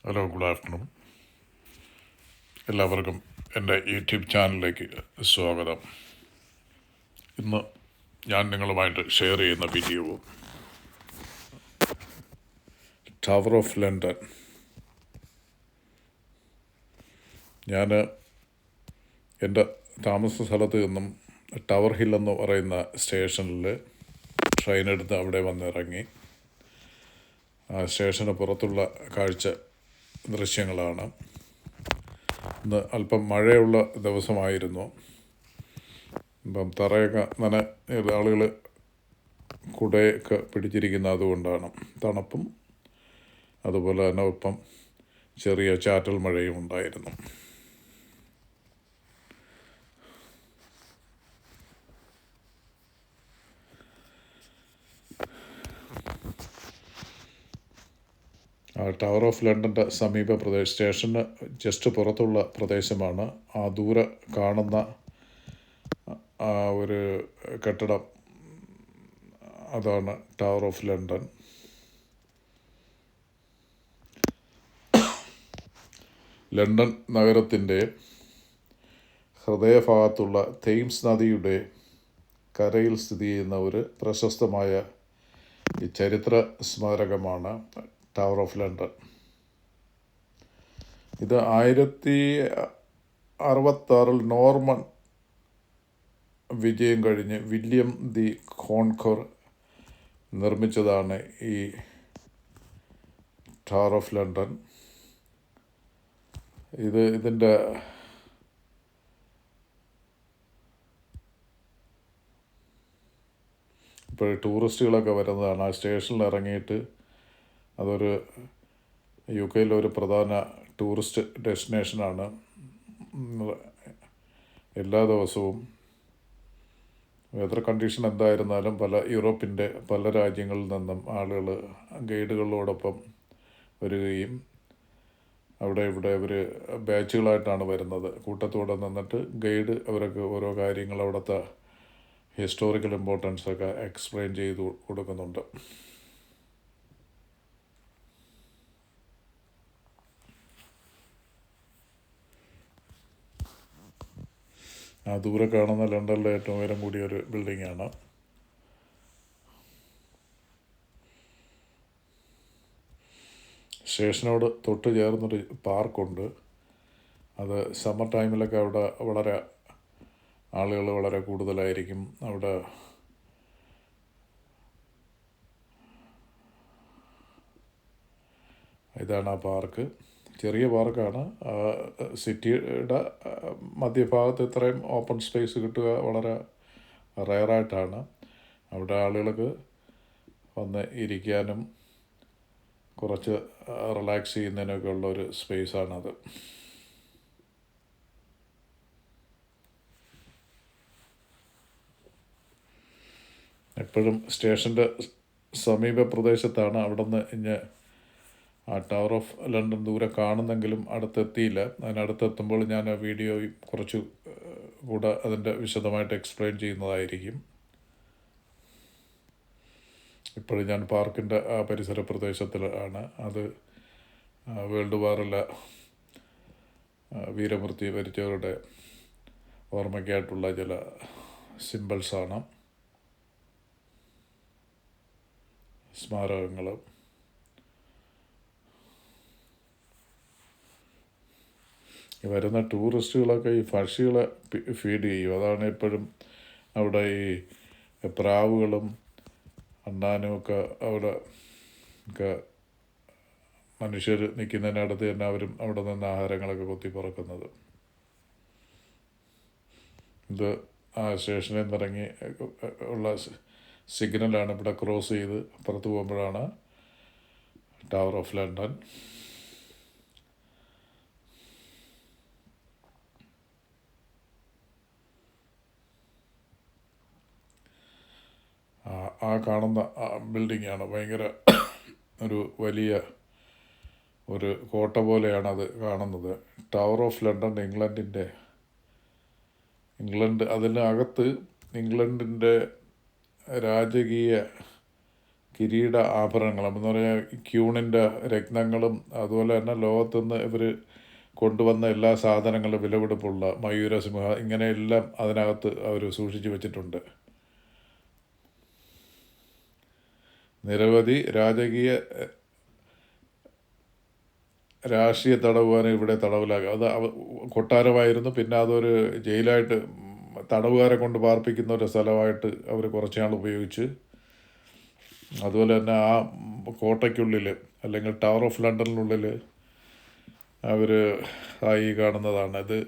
Hello, good afternoon. എല്ലാവർക്കും എൻ്റെ YouTube ചാനലിലേക്ക് സ്വാഗതം. ഇന്ന് ഞാൻ നിങ്ങളുമായിട്ട് ഷെയർ ചെയ്യുന്ന വീഡിയോ ടവർ ഓഫ് ലണ്ടൻ. ഞാൻ എൻ്റെ താമസ സ്ഥലത്ത് നിന്നും ടവർ ഹിൽ എന്ന് പറയുന്ന സ്റ്റേഷനിൽ ട്രെയിൻ എടുത്ത് അവിടെ വന്നിറങ്ങി. ആ സ്റ്റേഷന് പുറത്തുള്ള കാഴ്ച ദൃശ്യങ്ങളാണ്. ഇന്ന് അല്പം മഴയുള്ള ദിവസമായിരുന്നു. ഇപ്പം തറയൊക്കെ ആളുകൾ കുടയൊക്കെ പിടിച്ചിരിക്കുന്ന അതുകൊണ്ടാണ്. തണുപ്പും അതുപോലെ തന്നെ ഒപ്പം ചെറിയ ചാറ്റൽ മഴയും ഉണ്ടായിരുന്നു. ടവർ ഓഫ് ലണ്ടൻ്റെ സമീപ സ്റ്റേഷന് ജസ്റ്റ് പുറത്തുള്ള പ്രദേശമാണ്. ആ ദൂരെ കാണുന്ന ആ ഒരു കെട്ടിടം, അതാണ് ടവർ ഓഫ് ലണ്ടൻ. ലണ്ടൻ നഗരത്തിൻ്റെ ഹൃദയഭാഗത്തുള്ള തെയിംസ് നദിയുടെ കരയിൽ സ്ഥിതി ചെയ്യുന്ന ഒരു പ്രശസ്തമായ ഈ ചരിത്ര സ്മാരകമാണ് ടവർ ഓഫ് ലണ്ടൻ. ഇത് 1066 നോർമൻ വിജയം കഴിഞ്ഞ് വില്യം ദി കോൺക്വർ നിർമ്മിച്ചതാണ് ഈ ടവർ ഓഫ് ലണ്ടൻ. ഇതിൻ്റെ ഇപ്പോൾ ടൂറിസ്റ്റുകളൊക്കെ വരുന്നതാണ്. ആ സ്റ്റേഷനിൽ ഇറങ്ങിയിട്ട് അതൊരു UK ഒരു പ്രധാന ടൂറിസ്റ്റ് ഡെസ്റ്റിനേഷനാണ്. എല്ലാ ദിവസവും വെതർ കണ്ടീഷൻ എന്തായിരുന്നാലും യൂറോപ്പിൻ്റെ പല രാജ്യങ്ങളിൽ നിന്നും ആളുകൾ ഗൈഡുകളോടൊപ്പം വരികയും അവിടെ ഇവിടെ അവർ ബാച്ചുകളായിട്ടാണ് വരുന്നത്. കൂട്ടത്തോടെ നിന്നിട്ട് ഗൈഡ് അവർക്ക് ഓരോ കാര്യങ്ങൾ, അവിടുത്തെ ഹിസ്റ്റോറിക്കൽ ഇമ്പോർട്ടൻസ് ഒക്കെ എക്സ്പ്ലെയിൻ ചെയ്ത് കൊടുക്കുന്നുണ്ട്. ആ ദൂരെ കാണുന്ന ലണ്ടനിലെ ഏറ്റവും ഉയരം കൂടിയൊരു ബിൽഡിങ്ങാണ്. സ്റ്റേഷനോട് തൊട്ട് ചേർന്നൊരു പാർക്കുണ്ട്. അത് സമ്മർ ടൈമിലൊക്കെ അവിടെ ആളുകൾ വളരെ കൂടുതലായിരിക്കും. അവിടെ ഇതാണ് ആ പാർക്ക്. ചെറിയ പാർക്കാണ്. സിറ്റിയുടെ മധ്യഭാഗത്ത് ഇത്രയും ഓപ്പൺ സ്പേസ് കിട്ടുക വളരെ റെയറായിട്ടാണ്. അവിടെ ആളുകൾക്ക് വന്ന് ഇരിക്കാനും കുറച്ച് റിലാക്സ് ചെയ്യുന്നതിനൊക്കെ ഉള്ളൊരു സ്പേസാണത്. എപ്പോഴും സ്റ്റേഷൻ്റെ സമീപ പ്രദേശത്താണ്. അവിടെ നിന്ന് ആ ടവർ ഓഫ് ലണ്ടൻ ദൂരെ കാണുന്നെങ്കിലും അടുത്തെത്തിയില്ല. അതിനടുത്തെത്തുമ്പോൾ ഞാൻ ആ വീഡിയോ കുറച്ച് കൂടെ അതിൻ്റെ വിശദമായിട്ട് എക്സ്പ്ലെയിൻ ചെയ്യുന്നതായിരിക്കും. ഇപ്പോഴും ഞാൻ പാർക്കിൻ്റെ ആ പരിസര പ്രദേശത്തിൽ ആണ്. അത് വേൾഡ് വാറിലെ വീരമൃത്യു വരിച്ചവരുടെ ഓർമ്മയ്ക്കായിട്ടുള്ള ചില സിമ്പിൾസാണ്, സ്മാരകങ്ങൾ. വരുന്ന ടൂറിസ്റ്റുകളൊക്കെ ഈ പക്ഷികളെ ഫീഡ് ചെയ്യും. അതാണ് എപ്പോഴും അവിടെ ഈ പ്രാവുകളും അണ്ണാനുമൊക്കെ അവിടെ ഒക്കെ മനുഷ്യർ നിൽക്കുന്നതിനടുത്ത് തന്നെ അവരും അവിടെ നിന്ന് ആഹാരങ്ങളൊക്കെ കൊത്തി പറക്കുന്നത്. ഇത് ആ സ്റ്റേഷനിൽ നിന്നിറങ്ങി ഉള്ള സിഗ്നലാണ്. ഇവിടെ ക്രോസ് ചെയ്ത് പുറത്ത് പോകുമ്പോഴാണ് ടവർ ഓഫ് ലണ്ടൻ. ആ കാണുന്ന ബിൽഡിങ്ങാണ് ഭയങ്കര ഒരു വലിയ ഒരു കോട്ട പോലെയാണ് അത് കാണുന്നത്. ടവർ ഓഫ് ലണ്ടൻ ഇംഗ്ലണ്ട് അതിനകത്ത് ഇംഗ്ലണ്ടിൻ്റെ രാജകീയ കിരീട ആഭരണങ്ങളും എന്ന് പറഞ്ഞാൽ ക്യൂണിൻ്റെ രത്നങ്ങളും അതുപോലെ തന്നെ ലോകത്തുനിന്ന് ഇവർ കൊണ്ടുവന്ന എല്ലാ സാധനങ്ങളും വിലപിടിപ്പുള്ള മയൂരസിംഹ ഇങ്ങനെയെല്ലാം അതിനകത്ത് അവർ സൂക്ഷിച്ചു വച്ചിട്ടുണ്ട്. നിരവധി രാജകീയ രാഷ്ട്രീയ തടവുകാരെ ഇവിടെ തടവിലാക്കുക. അത് കൊട്ടാരമായിരുന്നു, പിന്നെ അതൊരു ജയിലായിട്ട് തടവുകാരെ കൊണ്ട് പാർപ്പിക്കുന്ന ഒരു സ്ഥലമായിട്ട് അവർ കുറച്ച് നാൾ ഉപയോഗിച്ച്. അതുപോലെ തന്നെ ആ കോട്ടയ്ക്കുള്ളിൽ അല്ലെങ്കിൽ ടവർ ഓഫ് ലണ്ടനിനുള്ളിൽ അവർ ആയി കാണുന്നതാണ്. ഇത്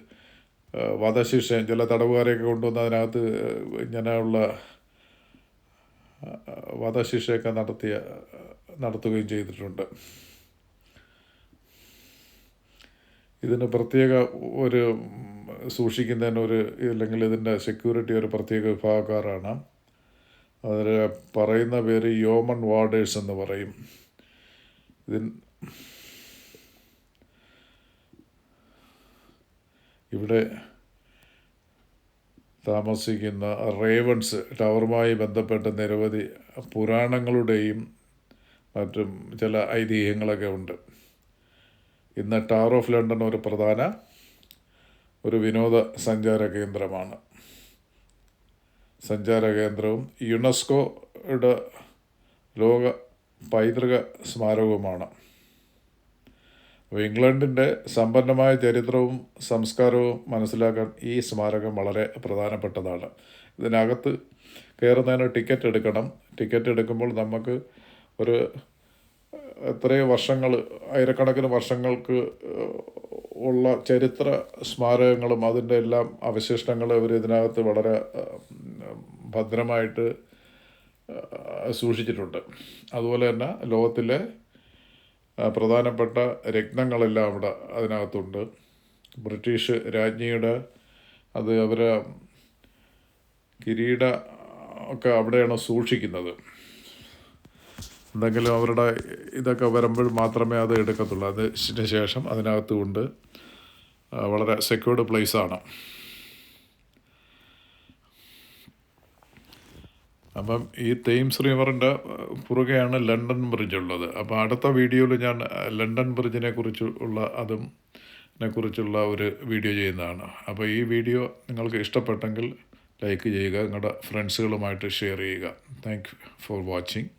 വധശിക്ഷ ചില തടവുകാരെയൊക്കെ കൊണ്ടുവന്ന് അതിനകത്ത് ഇങ്ങനെയുള്ള വധശിക്ഷയൊക്കെ നടത്തുകയും ചെയ്തിട്ടുണ്ട്. ഇതിന് പ്രത്യേക ഒരു സൂക്ഷിക്കുന്നതിനൊരു അല്ലെങ്കിൽ ഇതിൻ്റെ സെക്യൂരിറ്റി ഒരു പ്രത്യേക വിഭാഗക്കാരാണ്. അതിൽ പറയുന്ന പേര് യോമൻ വാർഡേഴ്സ് എന്ന് പറയും. ഇവിടെ താമസിക്കുന്ന റേവൺസ് ടവറുമായി ബന്ധപ്പെട്ട് നിരവധി പുരാണങ്ങളുടെയും മറ്റും ചില ഐതിഹ്യങ്ങളൊക്കെ ഉണ്ട്. ഇന്ന് ടവർ ഓഫ് ലണ്ടൻ ഒരു പ്രധാന വിനോദസഞ്ചാര കേന്ദ്രമാണ്. കേന്ദ്രവും യുനെസ്കോയുടെ ലോക പൈതൃക സ്മാരകവുമാണ്. അപ്പോൾ ഇംഗ്ലണ്ടിൻ്റെ സമ്പന്നമായ ചരിത്രവും സംസ്കാരവും മനസ്സിലാക്കാൻ ഈ സ്മാരകം വളരെ പ്രധാനപ്പെട്ടതാണ്. ഇതിനകത്ത് കയറുന്നതിന് ടിക്കറ്റ് എടുക്കണം. ടിക്കറ്റ് എടുക്കുമ്പോൾ നമുക്ക് ഒരു എത്രയോ വർഷങ്ങൾ, ആയിരക്കണക്കിന് വർഷങ്ങൾക്ക് ഉള്ള ചരിത്ര സ്മാരകങ്ങളും അതിൻ്റെ എല്ലാം അവശിഷ്ടങ്ങൾ അവർ ഇതിനകത്ത് വളരെ ഭദ്രമായിട്ട് സൂക്ഷിച്ചിട്ടുണ്ട്. അതുപോലെ തന്നെ ലോകത്തിലെ പ്രധാനപ്പെട്ട രത്നങ്ങളെല്ലാം അവിടെ അതിനകത്തുണ്ട്. ബ്രിട്ടീഷ് രാജ്ഞിയുടെ അത് അവരെ കിരീട ഒക്കെ അവിടെയാണ് സൂക്ഷിക്കുന്നത്. എന്തെങ്കിലും അവരുടെ ഇതൊക്കെ വരുമ്പോൾ മാത്രമേ അത് എടുക്കത്തുള്ളൂ. അതിന് ശേഷം അതിനകത്ത് കൊണ്ട് വളരെ സെക്യൂർഡ് പ്ലേസാണ്. അപ്പം ഈ തേംസ് റിവറിൻ്റെ കുറുകെയാണ് ലണ്ടൻ ബ്രിഡ്ജ് ഉള്ളത്. അപ്പോൾ അടുത്ത വീഡിയോയിൽ ഞാൻ ലണ്ടൻ ബ്രിഡ്ജിനെ കുറിച്ചുള്ള ഒരു വീഡിയോ ചെയ്യുന്നതാണ്. അപ്പോൾ ഈ വീഡിയോ നിങ്ങൾക്ക് ഇഷ്ടപ്പെട്ടെങ്കിൽ ലൈക്ക് ചെയ്യുക, നിങ്ങളുടെ ഫ്രണ്ട്സുകളുമായിട്ട് ഷെയർ ചെയ്യുക. Thank you for watching.